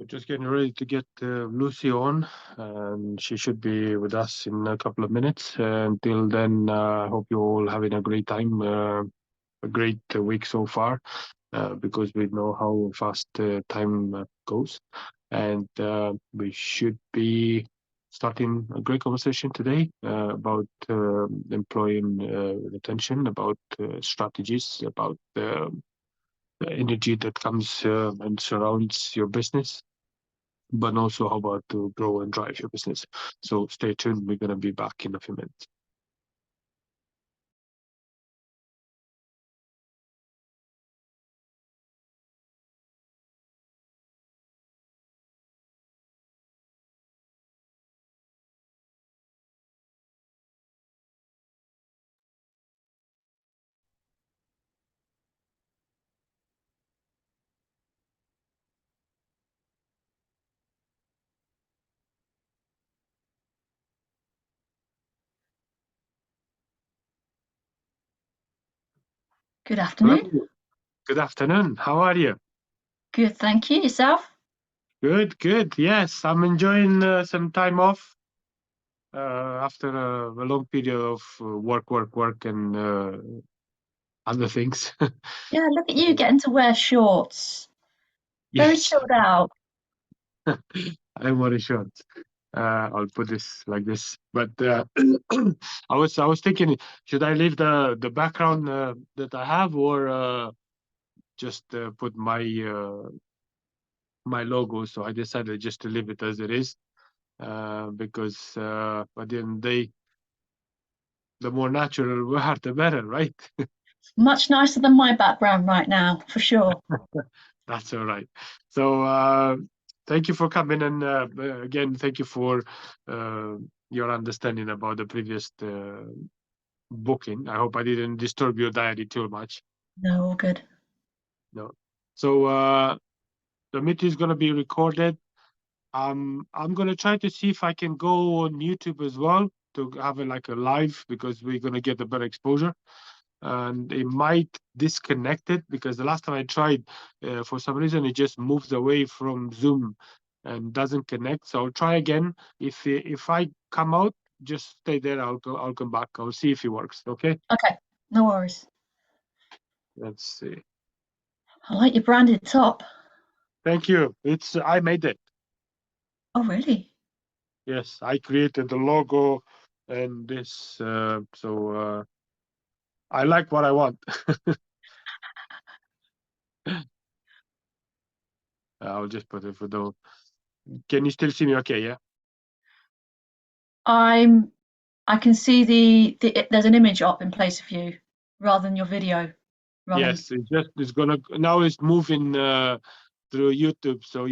We're just getting ready to get Lucy on, and she should be with us in a couple of minutes. Until then, I hope you're all having a great time, a great week so far, because we know how fast time goes. And we should be starting a great conversation today about employee retention, about strategies, about the energy that comes and surrounds your business, but also how about to grow and drive your business. So stay tuned. We're going to be back in a few minutes. Good Hello. afternoon. Good afternoon. How are you? Good, thank you. Yourself? Good, good. Yes, I'm enjoying some time off after a long period of work, and other things. Yeah, look at you getting to wear shorts. Very Yes, chilled out. I'm very short. I'll put this like this. But I was thinking, should I leave the background that I have, or just put my logo? So I decided just to leave it as it is, because at the end of the day, the more natural we are, the better, right? Much nicer than my background right now, for sure. That's all right. So thank you for coming, and again, thank you for your understanding about the previous booking. I hope I didn't disturb your diary too much. No, all good. No. So the meeting is going to be recorded. I'm going to try to see if I can go on YouTube as well to have like a live, because we're going to get a better exposure. And it might disconnect it, because the last time I tried, for some reason, it just moves away from Zoom and doesn't connect. So I'll try again. If I come out, just stay there. I'll come back. I'll see if it works. Okay. Okay, no worries. Let's see. I like your branded top. Thank you. I made it. Oh, really? Yes, I created the logo and this. So I like what I want. I'll just put it for the. Can you still see me? Okay, yeah. I can see there's an image up in place of you rather than your video running. Yes, it's gonna now. It's moving through YouTube. So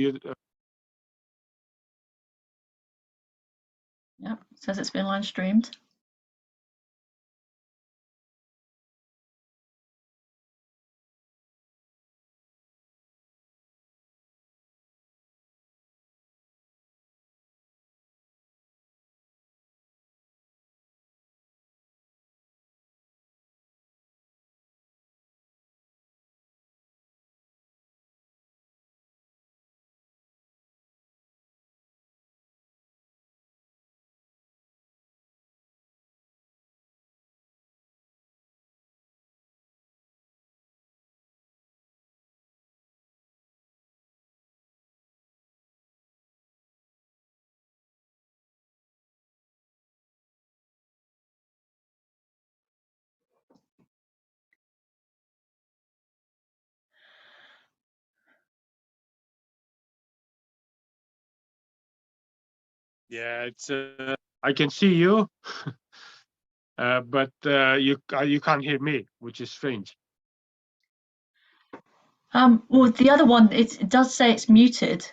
Yeah, says it's been live streamed. yeah, it's. I can see you, but you can't hear me, which is strange. Well, the other one, it does say it's muted.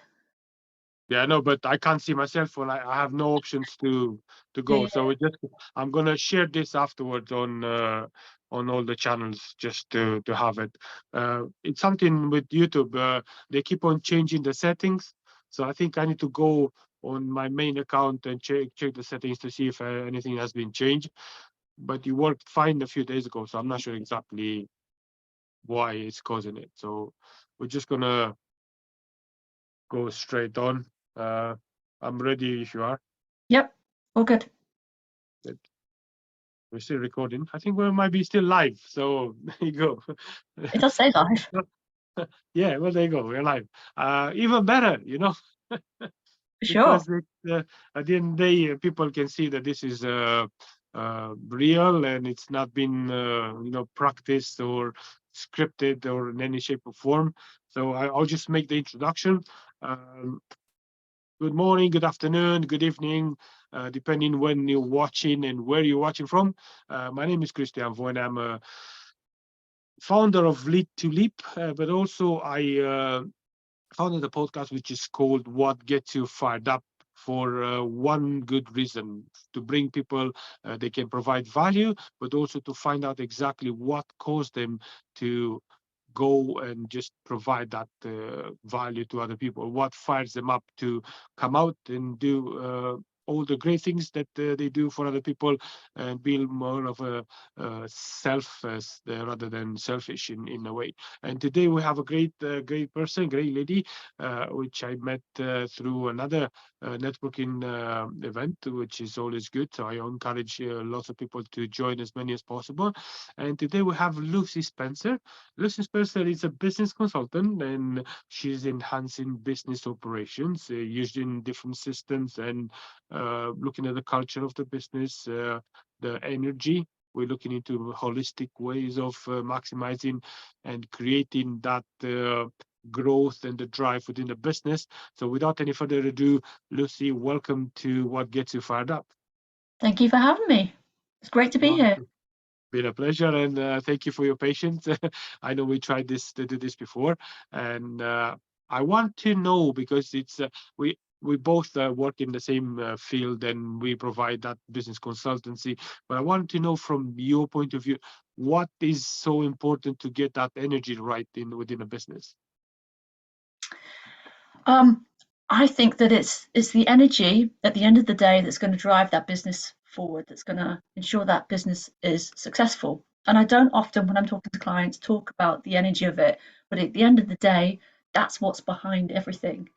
Yeah, no, but I can't see myself when I have no options to go. Yeah, So I'm gonna share this afterwards on all the channels, just to have it. It's something with YouTube. They keep on changing the settings, so I think I need to go on my main account and check the settings to see if anything has been changed. But it worked fine a few days ago, so I'm not sure exactly why it's causing it. So we're just gonna go straight on. I'm ready if you are. Yep, all good. We're still recording. I think we might be still live. So there you go. It does say live. Yeah, well, there you go. We're live. Even better, Sure. because at the end of the day, people can see that this is real and it's not been, practiced or scripted or in any shape or form. So I'll just make the introduction. Good morning, good afternoon, good evening, depending when you're watching and where you're watching from. My name is Cristian Voinea. I'm a founder of Lead to Leap, but also I founded a podcast which is called What Gets You Fired Up, for one good reason: to bring people, they can provide value, but also to find out exactly what caused them to go and just provide that value to other people, what fires them up to come out and do all the great things that they do for other people, and build more of a self rather than selfish in a way. And today we have a great person, great lady, which I met through another networking event, which is always good. So I encourage lots of people to join, as many as possible. And today we have Lucy Spencer. Lucy Spencer is a business consultant, and she's enhancing business operations, using different systems and looking at the culture of the business, the energy. We're looking into holistic ways of maximizing and creating that growth and the drive within the business. So without any further ado, Lucy, welcome to What Gets You Fired Up. Thank you for having me. It's great to be here. Been a pleasure, and thank you for your patience. I know we tried to do this before, and I want to know, because it's we both work in the same field and we provide that business consultancy. But I want to know from your point of view, what is so important to get that energy right within a business? I think that it's the energy at the end of the day that's going to drive that business forward, that's going to ensure that business is successful. And I don't often, when I'm talking to clients, talk about the energy of it, but at the end of the day, that's what's behind everything.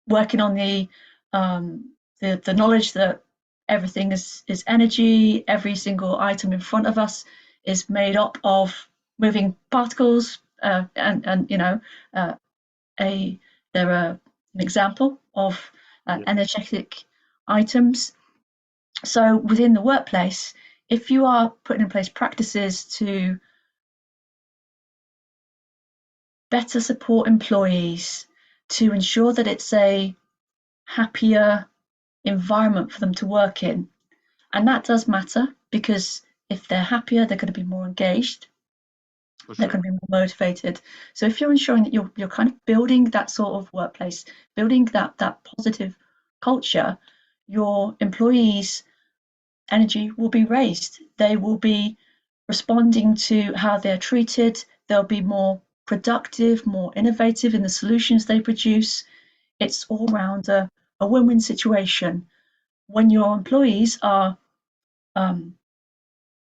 Working on the knowledge that everything is energy, every single item in front of us is made up of moving particles, and they're an example of energetic items. So within the workplace, if you are putting in place practices to better support employees, to ensure that it's a happier environment for them to work in, and that does matter, because if they're happier, they're going to be more engaged. They're going to be more motivated. So if you're ensuring that you're kind of building that sort of workplace, building that positive culture, your employees' energy will be raised. They will be responding to how they're treated. They'll be more productive, more innovative in the solutions they produce. It's all around a win-win situation. When your employees are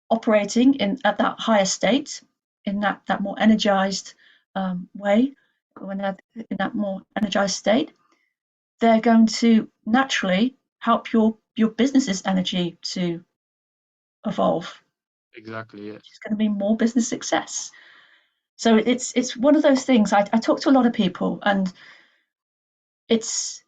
operating at that higher state, in that more energized way, when they're in that more energized state, they're going to naturally help your business's energy to evolve. Exactly. Yeah. It's going to be more business success. So it's one of those things. I talk to a lot of people, and it's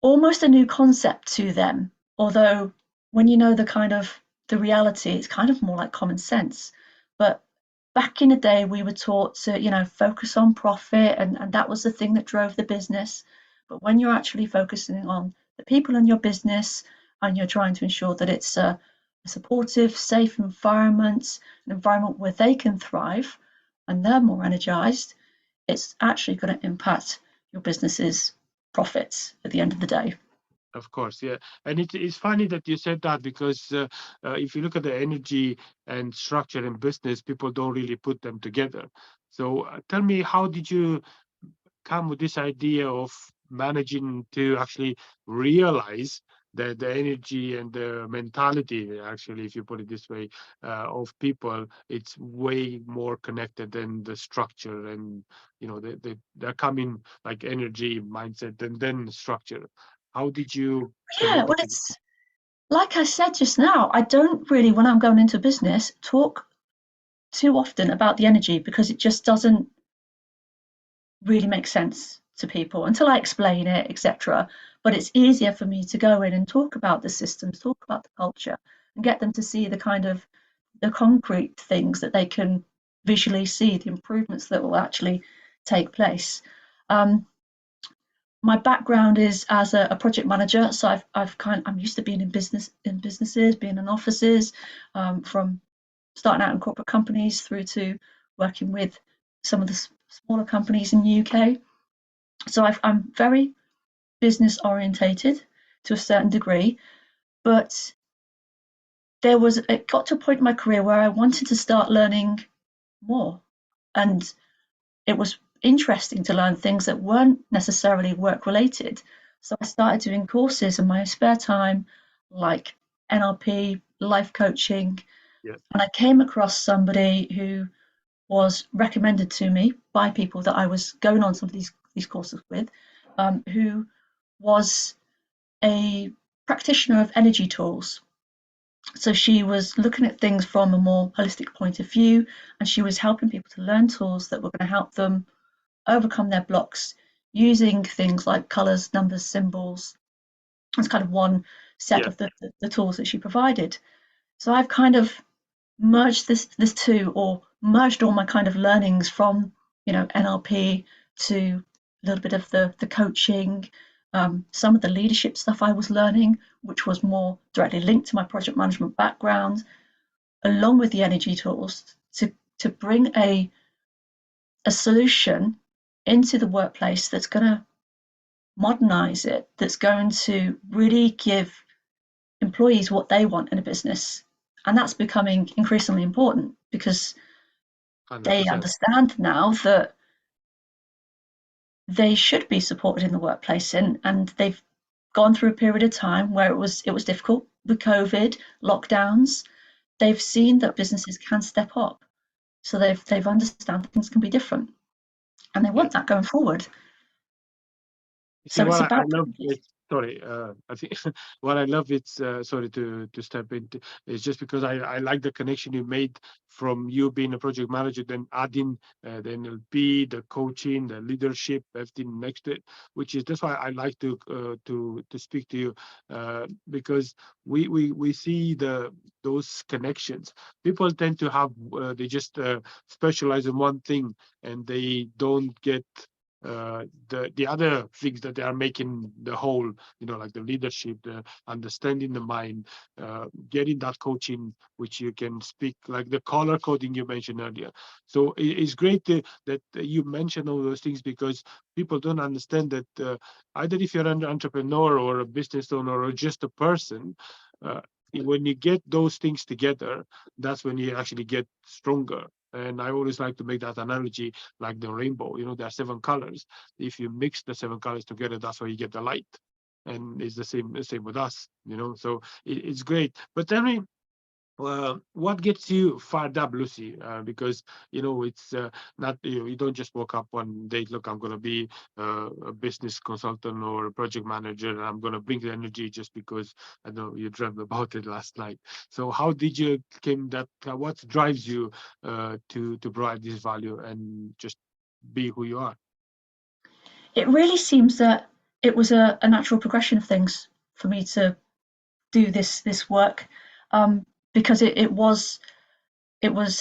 almost a new concept to them. Although when you know the reality, it's kind of more like common sense. But back in the day, we were taught to, focus on profit, and that was the thing that drove the business. But when you're actually focusing on the people in your business, and you're trying to ensure that it's a supportive, safe environment, an environment where they can thrive and they're more energized, it's actually going to impact your business's profits at the end of the day. Of course, yeah. And it's funny that you said that, because if you look at the energy and structure in business, people don't really put them together. So tell me, how did you come with this idea of managing to actually realize the energy and the mentality, actually, if you put it this way, of people, it's way more connected than the structure. And they're coming like energy, mindset, and then structure. How did you Yeah, connect well, it together? it's like I said just now, I don't really, when I'm going into business, talk too often about the energy because it just doesn't really make sense to people until I explain it, etc. But it's easier for me to go in and talk about the systems, talk about the culture, and get them to see the kind of the concrete things that they can visually see, the improvements that will actually take place. Um, my background is as a project manager, so I'm used to being in businesses, being in offices, from starting out in corporate companies through to working with some of the smaller companies in the UK. So I'm very business orientated to a certain degree, but it got to a point in my career where I wanted to start learning more, and it was interesting to learn things that weren't necessarily work related. So I started doing courses in my spare time, like NLP, life coaching, Yeah, and I came across somebody who was recommended to me by people that I was going on some of these courses with, who was a practitioner of energy tools. So she was looking at things from a more holistic point of view, and she was helping people to learn tools that were going to help them overcome their blocks using things like colors, numbers, symbols. It's kind of one set yeah. of the tools that she provided. So I've kind of merged this two, or merged all my kind of learnings from NLP to a little bit of the coaching, some of the leadership stuff I was learning, which was more directly linked to my project management background, along with the energy tools to bring a solution into the workplace that's going to modernize it, that's going to really give employees what they want in a business. And that's becoming increasingly important because they 100%. understand now that they should be supported in the workplace, and they've gone through a period of time where it was difficult with COVID lockdowns. They've seen that businesses can step up, so they've understand that things can be different, and they Yeah. want that going forward. You see, So it's what I about love is, sorry, I think what I love it's sorry to step into, is just because I like the connection you made from you being a project manager, then adding the NLP, the coaching, the leadership, everything next to it, which is that's why I like to speak to you, because we see those connections. People tend to have they just specialize in one thing, and they don't get the other things that they are making the whole, like the leadership, the understanding the mind, getting that coaching, which you can speak, like the color coding you mentioned earlier. So it's great that you mention all those things, because people don't understand that either if you're an entrepreneur or a business owner or just a person, uh, when you get those things together, that's when you actually get stronger. And I always like to make that analogy, like the rainbow. There are seven colors. If you mix the seven colors together, that's why you get the light. And it's the same with us. So it's great. But tell me, what gets you fired up, Lucy? Because it's not, you don't just woke up one day, look, I'm going to be a business consultant or a project manager, and I'm going to bring the energy just because I know you dreamt about it last night. So how did you came that? What drives you to provide this value and just be who you are? it really seems that it was a natural progression of things for me to do this work, because it was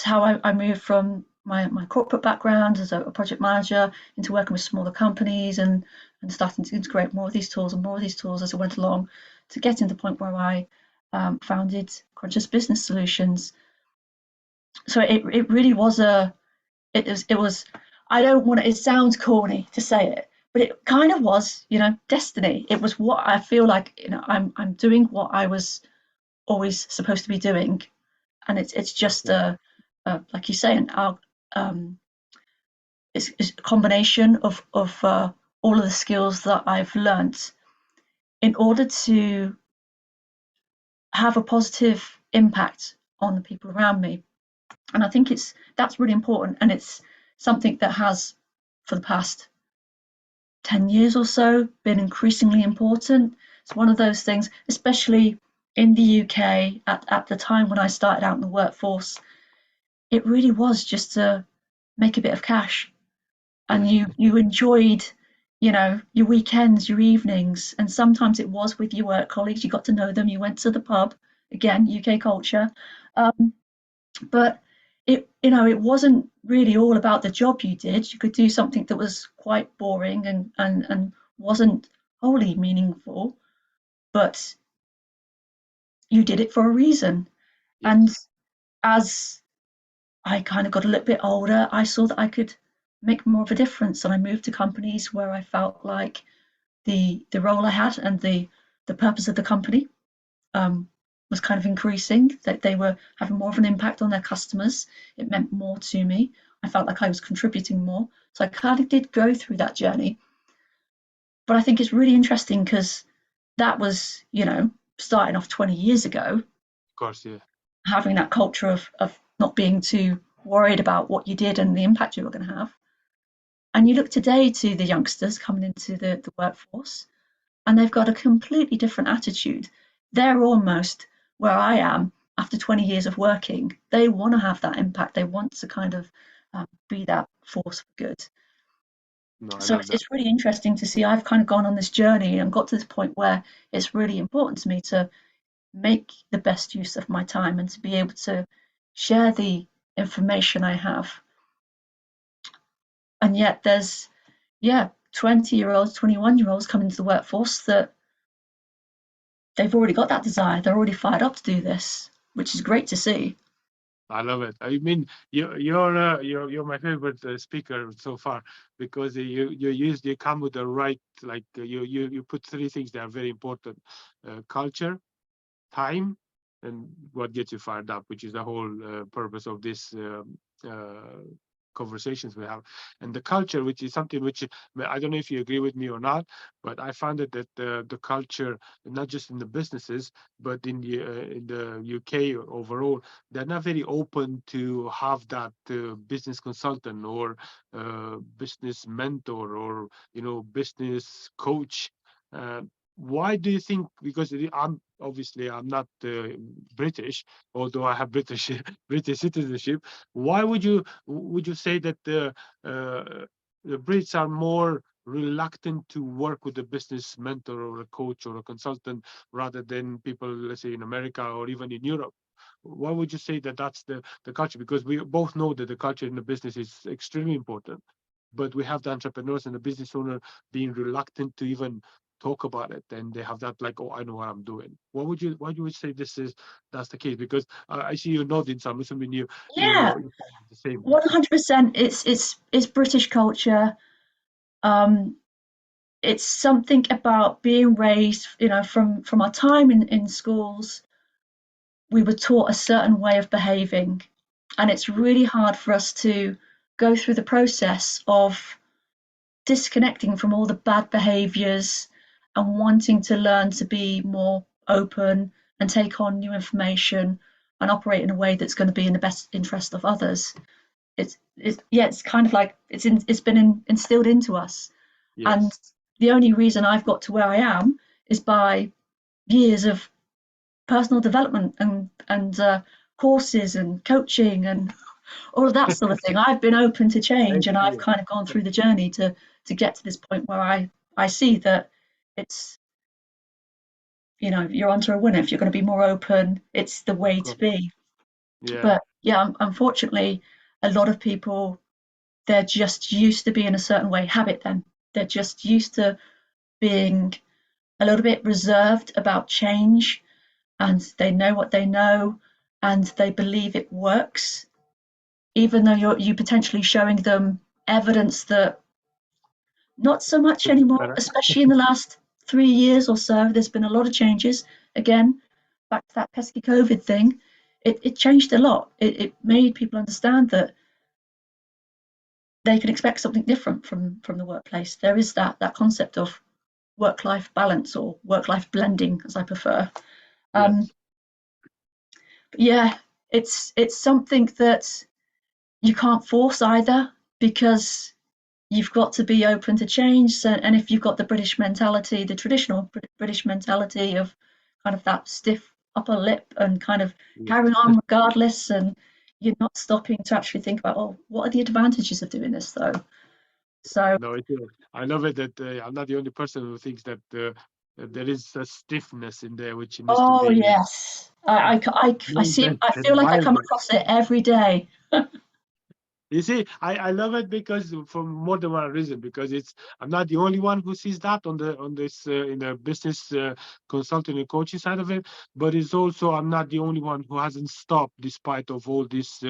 how I moved from my corporate background as a project manager into working with smaller companies, and starting to integrate more of these tools and more of these tools as I went along, to getting to the point where I founded Conscious Business Solutions. So it really was it was I don't want it sounds corny to say it, but it kind of was, destiny. It was what I feel like, I'm doing what I was always supposed to be doing, and it's just Okay. like you say, um, it's a combination of all of the skills that I've learnt in order to have a positive impact on the people around me. And I think that's really important, and it's something that has, for the past 10 years or so, been increasingly important. It's one of those things, especially in the UK at the time when I started out in the workforce, it really was just to make a bit of cash. And Yeah. you enjoyed, your weekends, your evenings, and sometimes it was with your work colleagues. You got to know them. You went to the pub, again, UK culture. Um, but it wasn't really all about the job you did. You could do something that was quite boring and wasn't wholly meaningful, but you did it for a reason. And Yes. as I kind of got a little bit older, I saw that I could make more of a difference, and I moved to companies where I felt like the role I had and the purpose of the company um, was kind of increasing, that they were having more of an impact on their customers. It meant more to me. I felt like I was contributing more. So I kind of did go through that journey. But I think it's really interesting because that was, starting off 20 years ago, Of course. Yeah. having that culture of not being too worried about what you did and the impact you were going to have. And you look today to the youngsters coming into the workforce, and they've got a completely different attitude. They're almost where I am after 20 years of working. They want to have that impact. They want to kind of be that force for good. No, I So love it's, that. it's really interesting to see. I've kind of gone on this journey and got to this point where it's really important to me to make the best use of my time and to be able to share the information I have. And yet there's, yeah, 20-year-olds, 21-year-olds coming into the workforce that they've already got that desire. They're already fired up to do this, which is great to see. I love it. I mean, you're my favorite speaker so far because you come with the right, like you put three things that are very important: culture, time, and what gets you fired up, which is the whole purpose of this conversations we have. And the culture, which is something which I don't know if you agree with me or not, but I found it that the culture, not just in the businesses, but in the UK overall, they're not very open to have that business consultant or business mentor or business coach. Uh, why do you think? Because I'm not British, although I have British British citizenship. Why would you say that the Brits are more reluctant to work with a business mentor or a coach or a consultant rather than people, let's say, in America or even in Europe? Why would you say that that's the culture? Because we both know that the culture in the business is extremely important, but we have the entrepreneurs and the business owner being reluctant to even talk about it, and they have that like, oh, I know what I'm doing. Why you would say that's the case? Because I see you nodding, so I'm assuming Yeah, you find it the same. 100%. It's British culture. Um, it's something about being raised, from our time in schools. We were taught a certain way of behaving, and it's really hard for us to go through the process of disconnecting from all the bad behaviors and wanting to learn to be more open and take on new information and operate in a way that's going to be in the best interest of others. It's kind of like it's been instilled into us. And Yes. the only reason I've got to where I am is by years of personal development and courses and coaching and all of that sort of thing. I've been open to change, and I've Excellent. kind of gone through the journey to get to this point where I see that it's, you're onto a winner if you're going to be more open. It's the Of way to course. be. Yeah. But yeah, unfortunately, a lot of people, they're just used to being a certain way. Habit, then they're just used to being a little bit reserved about change, and they know what they know, and they believe it works, even though you potentially showing them evidence that not so much Could be anymore, better. especially in the last 3 years or so. There's been a lot of changes. Again, back to that pesky COVID thing, it changed a lot. It made people understand that they can expect something different from the workplace. There is that concept of work-life balance, or work-life blending, as I prefer. Um, Yes. Yeah, it's something that you can't force either, because you've got to be open to change. So, and if you've got the British mentality, the traditional British mentality of kind of that stiff upper lip and kind of Yeah. carrying on regardless, and you're not stopping to actually think about, oh, what are the advantages of doing this though? So, No, I love it that I'm not the only person who thinks that that there is a stiffness in there which needs to oh be yes, I see, I feel like I come wild. across it every day. You see, I love it because for more than one reason. Because it's I'm not the only one who sees that on this in the business consulting and coaching side of it, but it's also I'm not the only one who hasn't stopped despite of all these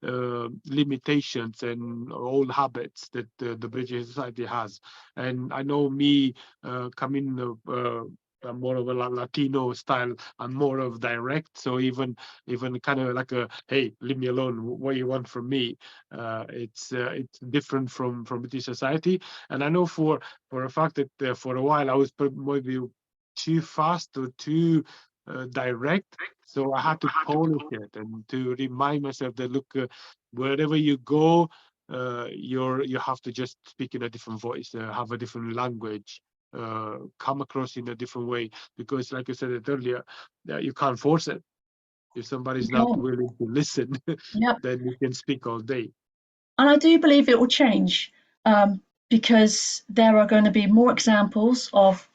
limitations and old habits that the British society has. And I know me coming. I'm more of a Latino style. I'm more of direct. So even kind of like a hey, leave me alone. What you want from me? It's different from British society, and I know for a fact that for a while I was maybe too fast or too direct, so I had to polish it and to remind myself that look, wherever you go, you have to just speak in a different voice, have a different language. Come across in a different way because, like I said it earlier, you can't force it. If somebody's not Yeah, willing to listen, yep. then you can speak all day. And I do believe it will change, because there are going to be more examples of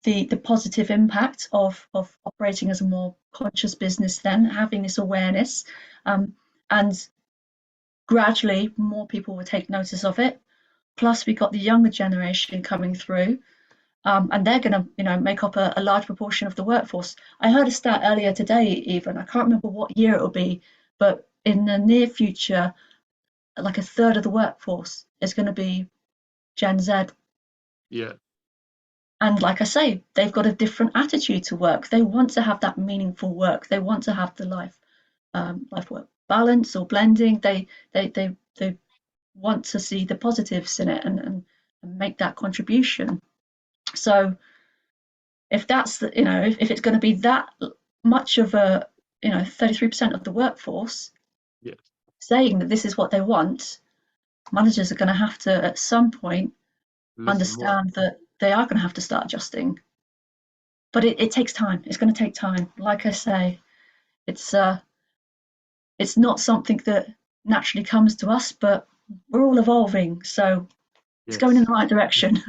the positive impact of operating as a more conscious business, then having this awareness, and gradually more people will take notice of it. Plus, we've got the younger generation coming through, and they're going to, make up a large proportion of the workforce. I heard a stat earlier today, even I can't remember what year it will be, but in the near future, like a third of the workforce is going to be Gen Z. Yeah. And like I say, they've got a different attitude to work. They want to have that meaningful work. They want to have the life work balance or blending. They want to see the positives in it, and make that contribution. So if that's the, if it's going to be that much of a, 33% of the workforce Yes. saying that this is what they want, managers are going to have to at some point Listen more. understand that they are going to have to start adjusting. But it takes time. It's going to take time. Like I say, it's uh, it's not something that naturally comes to us, but we're all evolving, so it's going in Yes. the right direction.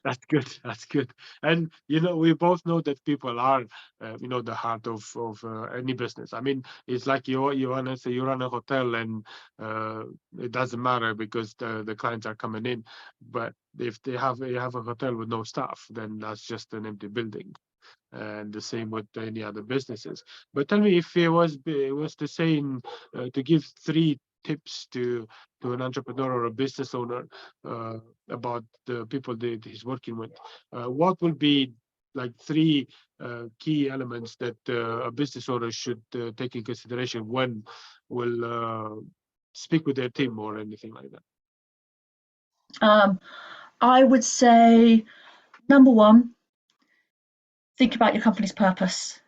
That's good. That's good. And we both know that people are, the heart of any business. I mean, it's like you want to say you run a hotel, and it doesn't matter because the clients are coming in. But if you have a hotel with no staff, then that's just an empty building. And the same with any other businesses. But tell me, if it was the same to give 3 tips to an entrepreneur or a business owner about the people that he's working with, what will be like 3 key elements that a business owner should take in consideration when will speak with their team or anything like that? Um, I would say number one, think about your company's purpose,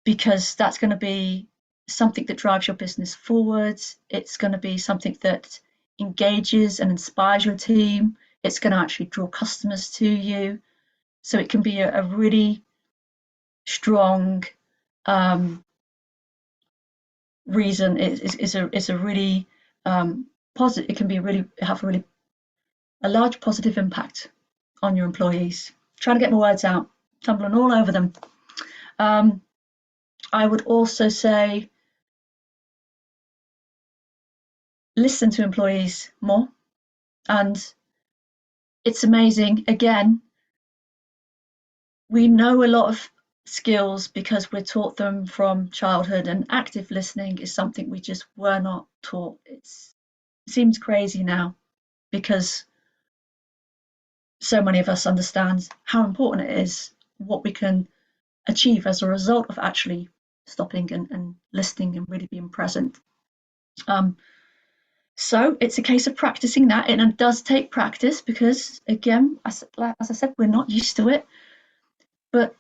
because that's going to be something that drives your business forwards. It's going to be something that engages and inspires your team. It's going to actually draw customers to you. So it can be a really strong, um, reason. It's a really, positive. It can be really have a large positive impact on your employees. Trying to get my words out, tumbling all over them. Um, I would also say listen to employees more. And it's amazing. Again, we know a lot of skills because we're taught them from childhood, and active listening is something we just were not taught. It seems crazy now because so many of us understand how important it is, what we can achieve as a result of actually stopping and listening and really being present. Um, so it's a case of practicing that, and it does take practice because, again, as I said, we're not used to it. But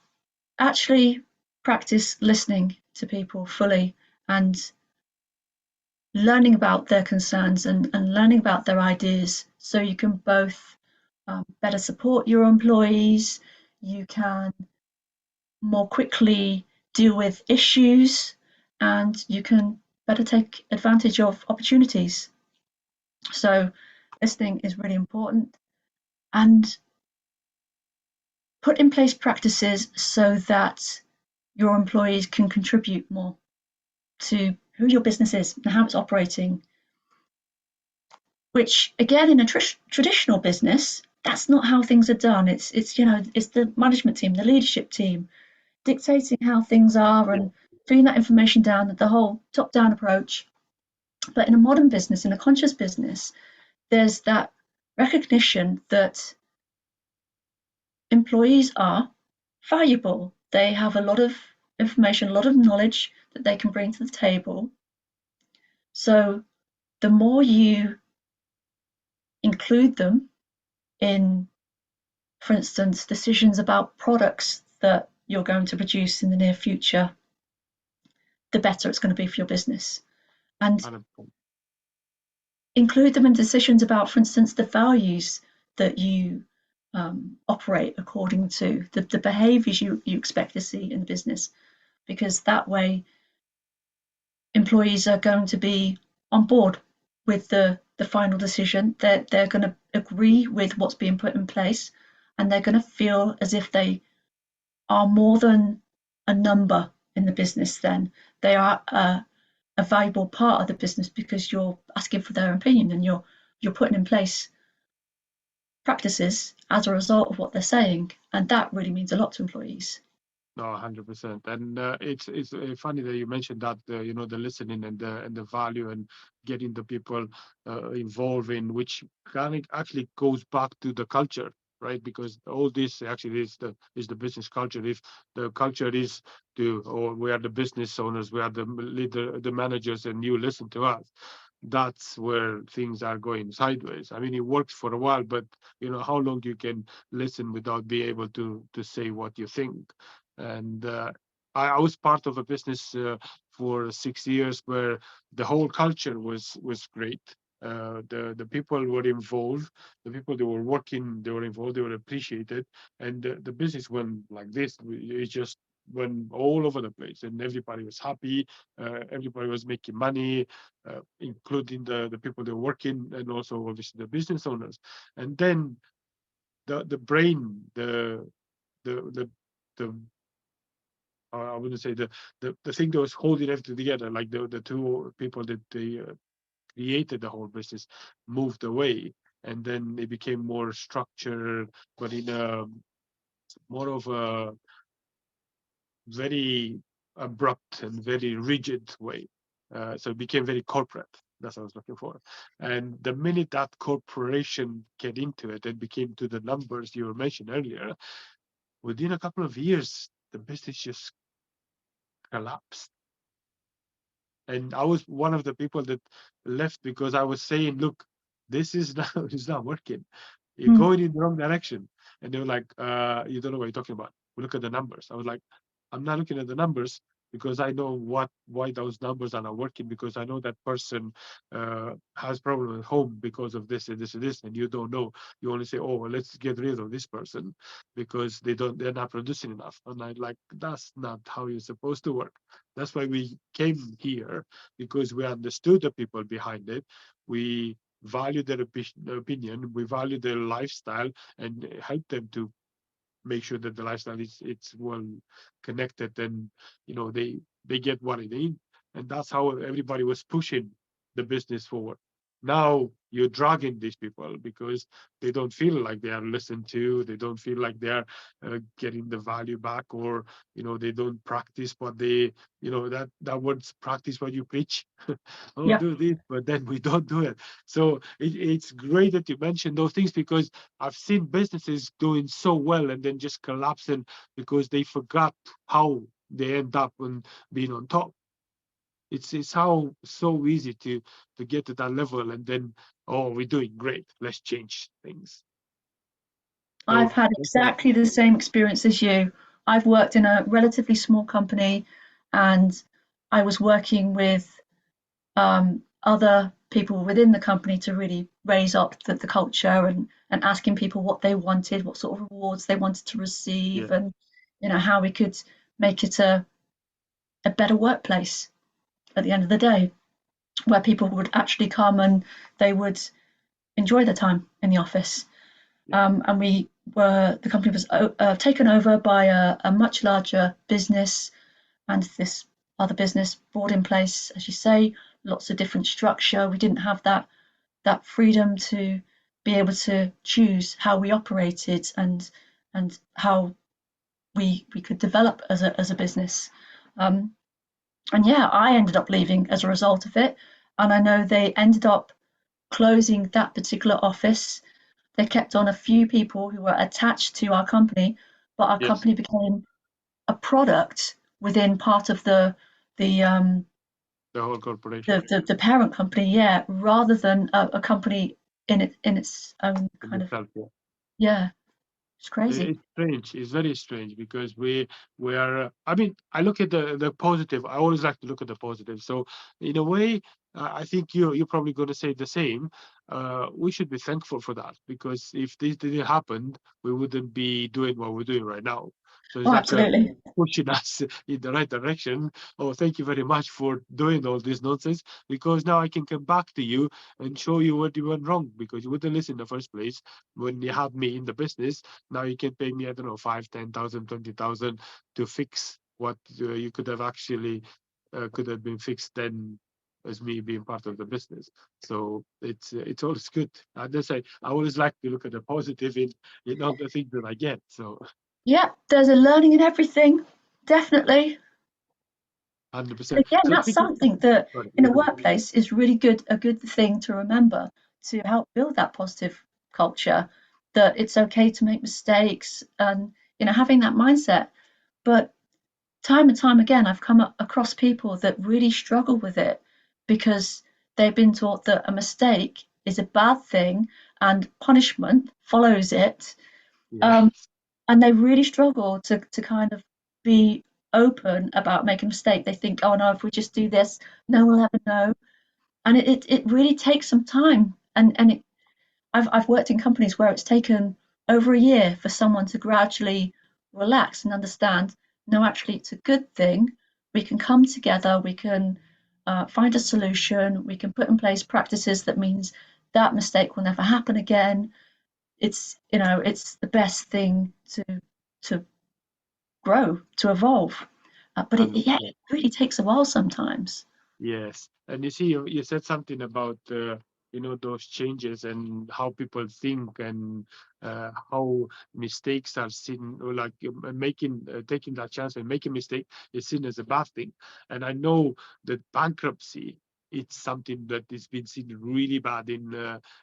actually practice listening to people fully and learning about their concerns and learning about their ideas, so you can both better support your employees, you can more quickly deal with issues, and you can better take advantage of opportunities. So listening is really important, and put in place practices so that your employees can contribute more to who your business is and how it's operating, which again, in a traditional business, that's not how things are done. It's the management team, the leadership team dictating how things are and feeding that information down, the whole top-down approach. But in a modern business, in a conscious business, there's that recognition that employees are valuable. They have a lot of information, a lot of knowledge that they can bring to the table. So the more you include them in, for instance, decisions about products that you're going to produce in the near future, the better it's going to be for your business. And include them in decisions about, for instance, the values that you operate according to, the behaviors you expect to see in the business, because that way employees are going to be on board with the final decision. They're going to agree with what's being put in place, and they're going to feel as if they are more than a number in the business. Then they are a valuable part of the business because you're asking for their opinion and you're putting in place practices as a result of what they're saying, and that really means a lot to employees. No, 100%. And it's funny that you mentioned that the listening and the value and getting the people involved in, which kind of actually goes back to the culture, right? Because all this actually is the business culture. If the culture is or we are the business owners, we are the leader, the managers, and you listen to us, that's where things are going sideways. I mean, it works for a while, but how long you can listen without being able to say what you think. And I was part of a business for 6 years where the whole culture was great. The people were involved, the people that were working, they were involved, they were appreciated, and the business went like this. It just went all over the place, and everybody was happy. Everybody was making money, including the people that were working, and also obviously the business owners. And then the brain, the I wouldn't say the thing that was holding everything together, like the two people that they created the whole business, moved away, and then it became more structured, but in a more of a very abrupt and very rigid way. So it became very corporate. That's what I was looking for. And the minute that corporation get into it and became to the numbers you were mentioning earlier, within a couple of years, the business just collapsed. And I was one of the people that left because I was saying, look, this is not, it's not working. You're going in the wrong direction. And they were like, you don't know what you're talking about. We look at the numbers. I was like, I'm not looking at the numbers because I know why those numbers are not working, because I know that person has problem at home because of this and this and this, and you don't know. You only say, oh, well, let's get rid of this person because they're not producing enough. And I'm like, that's not how you're supposed to work. That's why we came here, because we understood the people behind it. We value their opinion, we value their lifestyle, and help them to make sure that the lifestyle is it's well connected, and they get what they need. And that's how everybody was pushing the business forward. Now you're dragging these people because they don't feel like they are listened to, they don't feel like they are getting the value back, or they don't practice what they that words, practice what you preach. Oh, Yeah. do this, but then we don't do it. So it's great that you mentioned those things, because I've seen businesses doing so well and then just collapsing because they forgot how they end up on being on top. It's how so easy to get to that level, and then, oh, we're doing great, let's change things. I've So had exactly the same experience as you. I've worked in a relatively small company, and I was working with other people within the company to really raise up the culture, and asking people what they wanted, what sort of rewards they wanted to receive, Yeah, and how we could make it a better workplace at the end of the day, where people would actually come and they would enjoy their time in the office. yeah, And the company was taken over by a much larger business, and this other business brought in place, as you say, lots of different structure. We didn't have that freedom to be able to choose how we operated, and how we could develop as a business. Um, and yeah, I ended up leaving as a result of it. And I know they ended up closing that particular office. They kept on a few people who were attached to our company, but our yes, company became a product within part of the um, the whole corporation the parent company, yeah, rather than a company in its own in kind of, itself. Yeah. yeah, it's crazy. It's strange. It's very strange because we are. I mean, I look at the positive. I always like to look at the positive. So in a way, I think you're probably going to say the same. We should be thankful for that because if this didn't happen, we wouldn't be doing what we're doing right now. So it's Oh, like absolutely. pushing us in the right direction. Oh, thank you very much for doing all this nonsense because now I can come back to you and show you what you went wrong because you wouldn't listen in the first place when you had me in the business. Now you can pay me, I don't know, 5, 10,000, 20,000 to fix what you could have actually could have been fixed then as me being part of the business. So it's always good. And as I always like to look at the positive in all the things that I get. So Yeah, there's a learning in everything, definitely. But 100%. again, So that's speaking, something that sorry, in you a go. workplace is really a good thing to remember, to help build that positive culture, that it's okay to make mistakes, and having that mindset. But time and time again, I've come across people that really struggle with it because they've been taught that a mistake is a bad thing and punishment follows it. Yeah, Um, and they really struggle to kind of be open about making a mistake. They think, oh no, if we just do this, no one will ever know. And it really takes some time. And I've worked in companies where it's taken over a year for someone to gradually relax and understand, no, actually, it's a good thing. We can come together, we can find a solution, we can put in place practices that means that mistake will never happen again. It's the best thing to grow, to evolve. But yeah, 100%. it really takes a while sometimes. Yes, and you see, you said something about those changes and how people think and how mistakes are seen, or like making taking that chance and making mistake is seen as a bad thing. And I know that bankruptcy, it's something that is been seen really bad in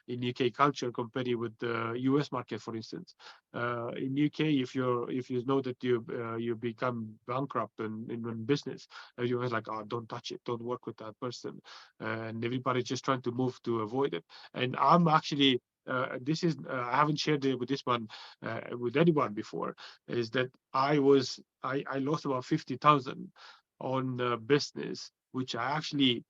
UK culture compared with the US market, for instance. In UK, if you know that you become bankrupt in one business, everyone's like, oh, don't touch it, don't work with that person, and everybody's just trying to move to avoid it. And I'm actually this is I haven't shared it with this one with anyone before, is that I lost about 50,000 on business, which I actually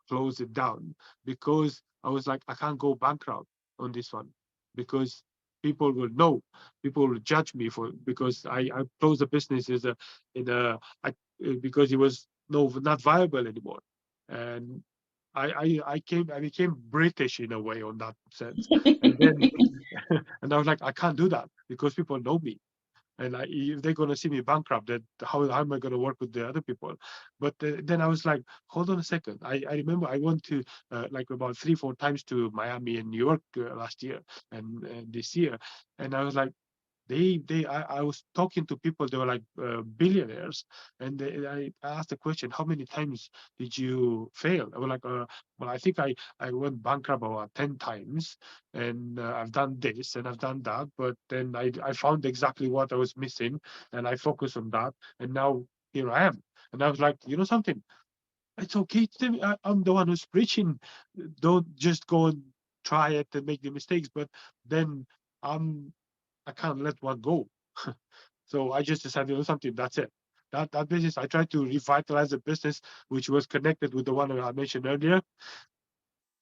close it down because I was like, I can't go bankrupt on this one because people will know, people will judge me for because I closed the business as a in a I, because it was not viable anymore, and I became British in a way on that sense, and then and I was like, I can't do that because people know me, and if they're going to see me bankrupt, that how am I going to work with the other people? But then I was like, hold on a second. I remember I went to like about 3 4 times to Miami and New York last year and this year, and I was like, I was talking to people, they were like billionaires, and I asked the question, how many times did you fail? I was like, well, I think I went bankrupt about 10 times, and I've done this and I've done that, but then I found exactly what I was missing, and I focused on that, and now here I am. And I was like, you know something, it's okay I'm the one who's preaching, don't just go and try it and make the mistakes, but then I'm I can't let one go. So I just decided, something, that's it. That business, I tried to revitalize a business which was connected with the one that I mentioned earlier,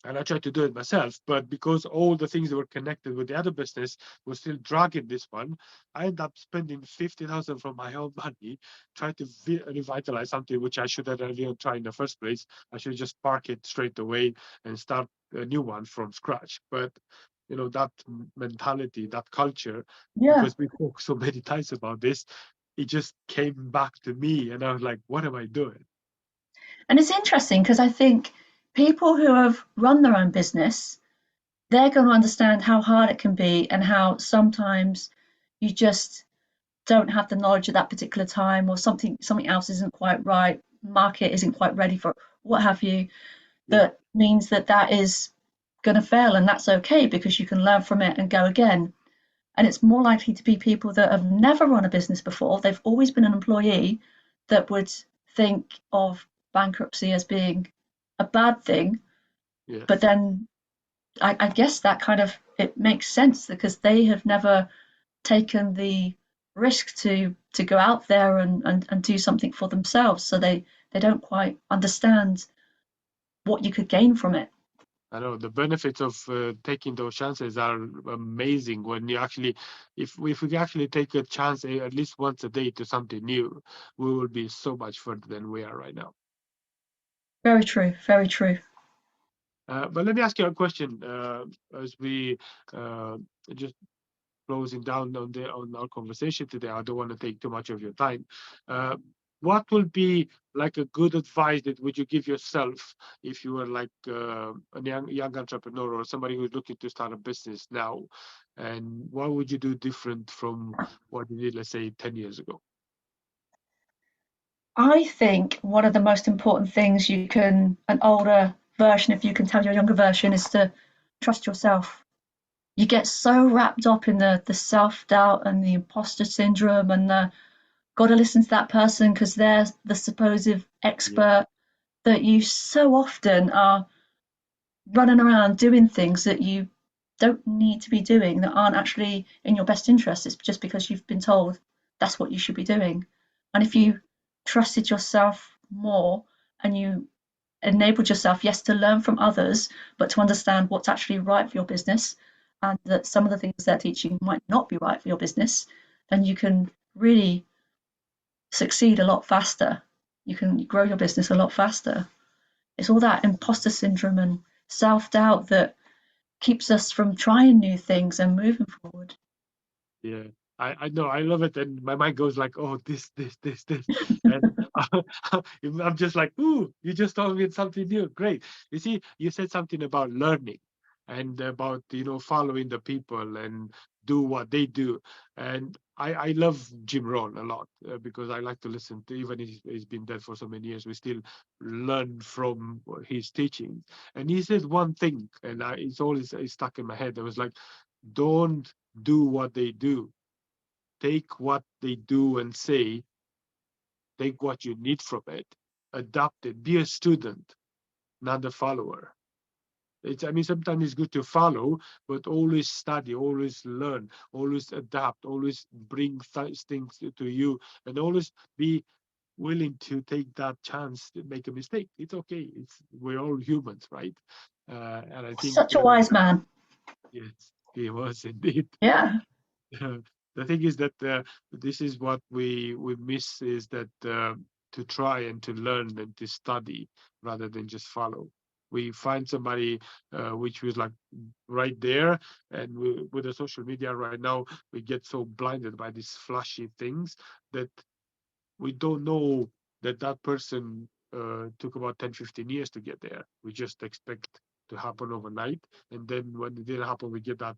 and I tried to do it myself. But because all the things that were connected with the other business were still dragging this one, I ended up spending 50,000 from my own money trying to revitalize something which I should have even tried in the first place. I should just park it straight away and start a new one from scratch. But that mentality, that culture, Yeah. because we talk so many times about this, it just came back to me, and I was like, "What am I doing?" And it's interesting because I think people who have run their own business, they're going to understand how hard it can be and how sometimes you just don't have the knowledge at that particular time, or something else isn't quite right, market isn't quite ready for it, what have you, Yeah, that means that is going to fail, and that's okay because you can learn from it and go again. And it's more likely to be people that have never run a business before, they've always been an employee, that would think of bankruptcy as being a bad thing. But yes. then I guess that kind of it makes sense because they have never taken the risk to go out there and do something for themselves. So they don't quite understand what you could gain from it. I know the benefits of taking those chances are amazing when you actually, if we actually take a chance at least once a day to something new, we will be so much further than we are right now. Very true, very true. But let me ask you a question as we uh, just closing down on our conversation today. I don't want to take too much of your time. Uh, what will be like a good advice that would you give yourself if you were like a young entrepreneur or somebody who's looking to start a business now? And what would you do different from what you did, let's say, 10 years ago? I think one of the most important things you can, an older version, if you can tell your younger version, is to trust yourself. You get so wrapped up in the self doubt and the imposter syndrome and the got to listen to that person because they're the supposed Yeah, expert, that you so often are running around doing things that you don't need to be doing, that aren't actually in your best interest. It's just because you've been told that's what you should be doing. And if yeah, you trusted yourself more and you enabled yourself, yes, to learn from others, but to understand what's actually right for your business, and that some of the things they're teaching might not be right for your business, then you can really succeed a lot faster. You can grow your business a lot faster. It's all that imposter syndrome and self doubt that keeps us from trying new things and moving forward. yeah. I know, I love it, and my mind goes like, oh, this, and I'm just like, ooh, you just told me something new. Great. You see, you said something about learning and about following the people and do what they do, and I love Jim Rohn a lot because I like to listen to, even if he's been dead for so many years, we still learn from his teachings. And he said one thing, and it's always stuck in my head. I was like, don't do what they do. Take what they do and say, take what you need from it, adapt it, be a student, not a follower. I mean, sometimes it's good to follow, but always study, always learn, always adapt, always bring things to you, and always be willing to take that chance to make a mistake. It's okay. We're all humans, right? And I think Such a wise man. yes, he was indeed. Yeah. The thing is that this is what we miss, is that to try and to learn and to study rather than just follow. We find somebody which was like right there, and with the social media right now, we get so blinded by these flashy things that we don't know that that person took about 10-15 years to get there. We just expect to happen overnight, and then when it didn't happen, we get that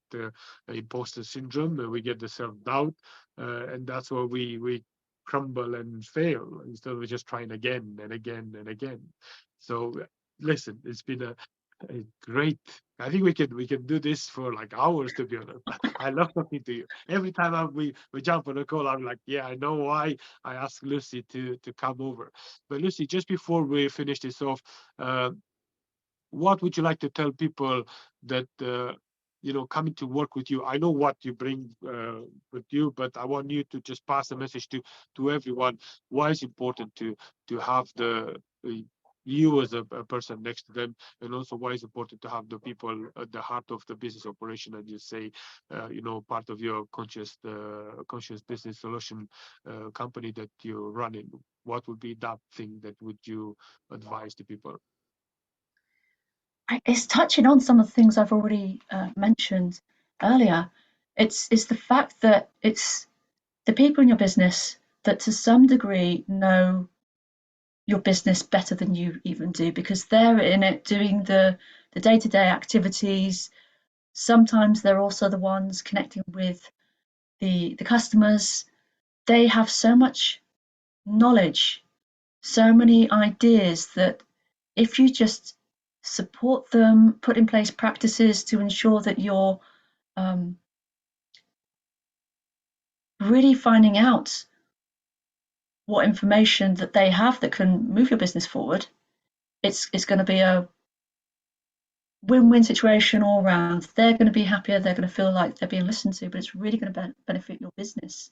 imposter syndrome, and we get the self-doubt, and that's where we crumble and fail instead of just trying again and again and again. So listen, it's been a great. I think we can do this for like hours, to be honest. I love talking to you. Every time we jump on a call, I'm like, yeah, I know why I asked Lucy to come over. But Lucy, just before we finish this off, what would you like to tell people that coming to work with you. I know what you bring with you, but I want you to just pass the message to everyone why it's important to have you as a person next to them, and also why it's important to have the people at the heart of the business operation, and you say, part of your conscious business solution company that you're running. What would be that thing that would you advise to people? It's touching on some of the things I've already mentioned earlier. It's the fact that it's the people in your business that to some degree know your business better than you even do, because they're in it doing the day-to-day activities. Sometimes they're also the ones connecting with the customers. They have so much knowledge, so many ideas that if you just support them, put in place practices to ensure that you're um, really finding out what information that they have that can move your business forward, it's going to be a win-win situation all around. They're going to be happier. They're going to feel like they're being listened to, but it's really going to benefit your business.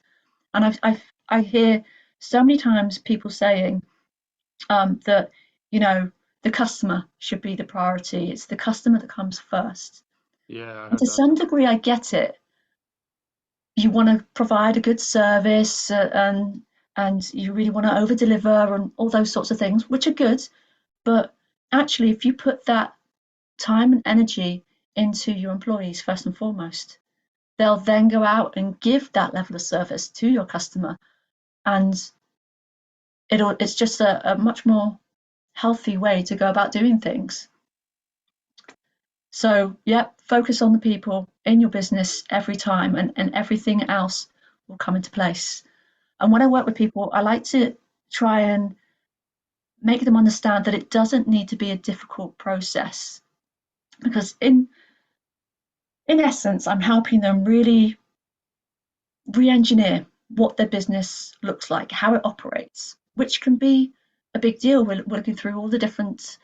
And I hear so many times people saying that the customer should be the priority. It's the customer that comes first. Yeah, I And heard to that. some degree, I get it. You want to provide a good service, and you really want to over deliver and all those sorts of things, which are good. But actually, if you put that time and energy into your employees first and foremost, they'll then go out and give that level of service to your customer, and it's just a much more healthy way to go about doing things. So, yeah, focus on the people in your business every time, and everything else will come into place. And when I work with people, I like to try and make them understand that it doesn't need to be a difficult process, because in essence, I'm helping them really re-engineer what their business looks like, how it operates, which can be a big deal. We're looking through all the different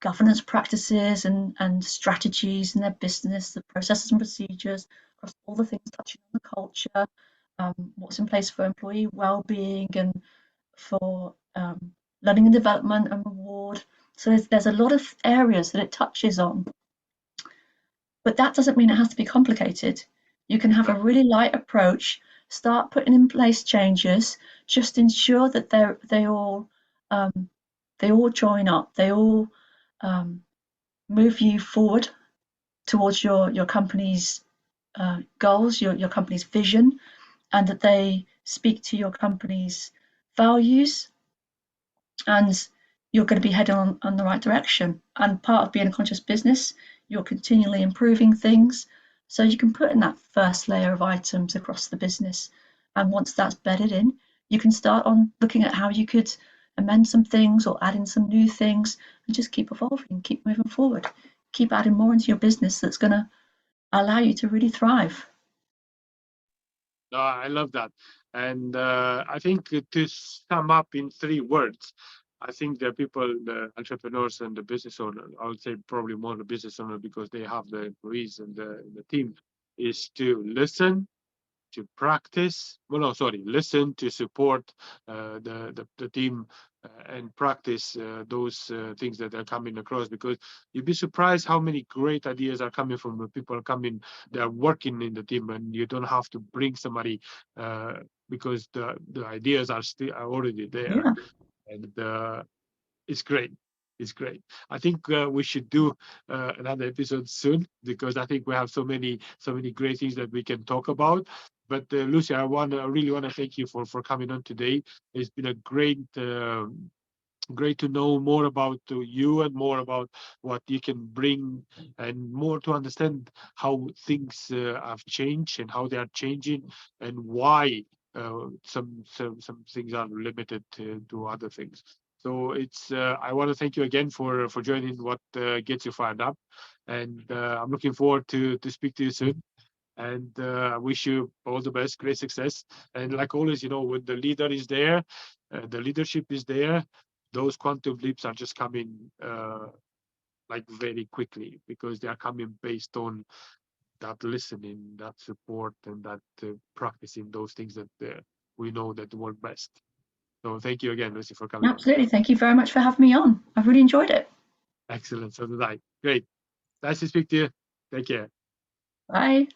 governance practices and strategies in their business, the processes and procedures, across all the things touching on the culture, what's in place for employee well-being and for learning and development and reward. So there's a lot of areas that it touches on, but that doesn't mean it has to be complicated. You can have a really light approach, start putting in place changes, just ensure that um, they all join up, they all um, move you forward towards your company's goals, your company's vision, and that they speak to your company's values, and you're going to be heading on the right direction. And part of being a conscious business, you're continually improving things. So you can put in that first layer of items across the business. And once that's bedded in, you can start on looking at how you could amend some things or add in some new things and just keep evolving, keep moving forward, keep adding more into your business that's going to allow you to really thrive. No, I love that. And I think to sum up in 3 words, I think the people, the entrepreneurs and the business owner, I would say probably more the business owner because they have the employees and the team, is to listen, to practice. Well, no, sorry, listen, to support the team, and practice those things that are coming across, because you'd be surprised how many great ideas are coming from the people coming, they are working in the team, and you don't have to bring somebody, uh, because the ideas are already there. Yeah. And it's great. It's great. I think we should do another episode soon, because I think we have so many great things that we can talk about. But Lucy, I really want to thank you for coming on today. It's been a great to know more about you and more about what you can bring, and more to understand how things have changed and how they are changing, and why some things are limited to other things. So it's I want to thank you again for joining what gets you fired up, and I'm looking forward to speak to you soon. And I wish you all the best, great success. And like always, when the leader is there, the leadership is there, those quantum leaps are just coming like very quickly, because they are coming based on that listening, that support, and that practicing those things that we know that work best. So thank you again, Lucy, for coming on. Absolutely. Thank you very much for having me on. I've really enjoyed it. Excellent. So did I. Great. Nice to speak to you. Take care. Bye.